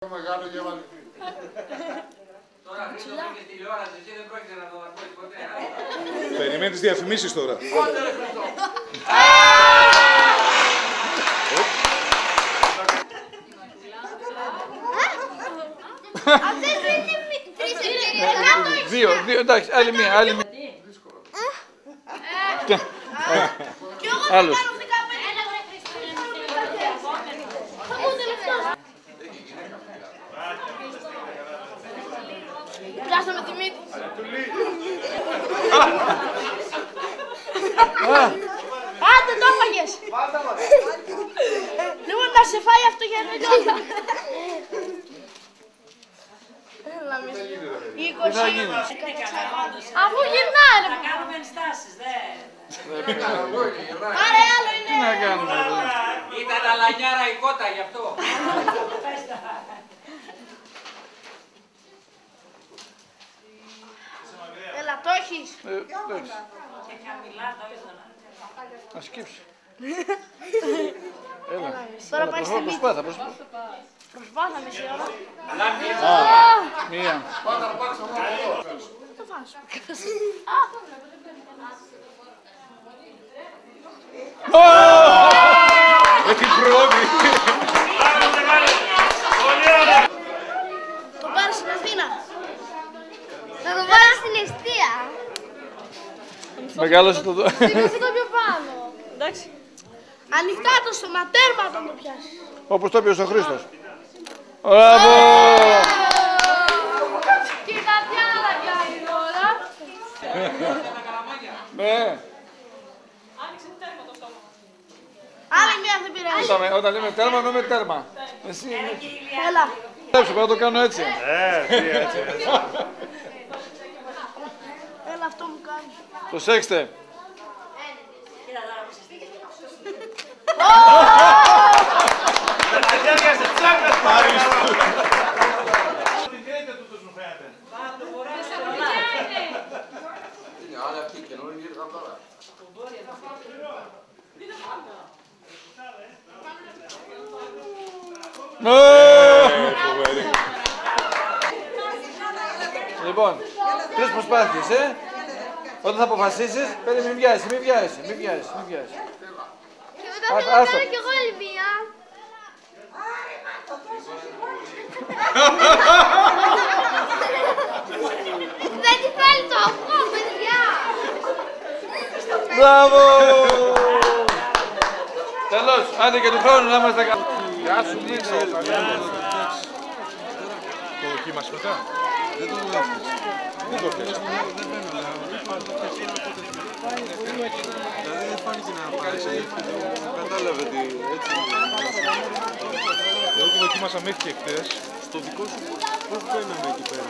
Μεγάλο γεύμα. Τώρα Χρήστο βρήκες τηλεόραση, εσύ δεν πρόκειται να το ακούσεις ποτέ. Περιμένει τις διαφημίσεις τώρα. Πότε ρε Χρήστο. Αυτές δεν είναι τρεις ευκαιρίες. Δύο, εντάξει, άλλη μία, άλλη μία. Κι εγώ θα Άλλος. κάνω 15. Θα μου τελευταίος. Πιάσαμε τη μύτη. Άντε το έφαγες. Λοιπόν να σε φάει αυτό για να τελειώσει. Έλα μισή. 20. Αφού γυρνάει ρε. Θα κάνουμε ενστάσεις, Πάρε άλλο είναι. Τι να κάνουμε εδώ. Ήταν αλανιάρα η κότα γι' αυτό. Έλα το έχεις. Εντάξει, Και χαμηλά το ήθελα. να σκύψει. Έλα, Τώρα πάει στη μύτη. προσπάθα. Προσπάθα μισή ώρα. Μία. Το φάσου. Με την πρώτη. Το πάρεις στην Αθήνα. Θα το βάλεις στην εστία. Μεγάλωσε το δω. Σήκωσε το πιο πάνω. Εντάξει. Ανοιχτά το στοματέρμα όταν το πιάσεις. Όπως το είπε ο Χρήστος. Μπράβο! Και κάτι άλλα κάνει τώρα. Ναι. Άλλη μία δεν πειράζει. Όταν λέμε τέρμα, εννοούμε τέρμα. Εσύ, Έλα. πρέπει να το κάνω έτσι. Έλα αυτό μου κάνει. Προσέξτε. Είναι άλλα αυτή καινούργια ήρθαν τώρα. Λοιπόν, τρεις προσπάθειες, Όταν θα αποφασίσεις, μην βιάζεσαι. Και μετά θέλω να άστο. κάνω κι εγώ άλλη μία. Δεν τη θέλει το αυτό, παιδιά. Μπράβο! Τέλος, άντε και του χρόνου να είμαστε καλά. Γεια σου, Νίξο. Το δοκίμασε μετά. Δεν το δοκίμασε. Δεν το πιάσε. Δηλαδή δεν φάνηκε να πάει, κατάλαβε ότι έτσι. Εγώ το δοκίμασα μέχρι και χτες. Στο δικό σου πώς μπαίναμε εκεί πέρα.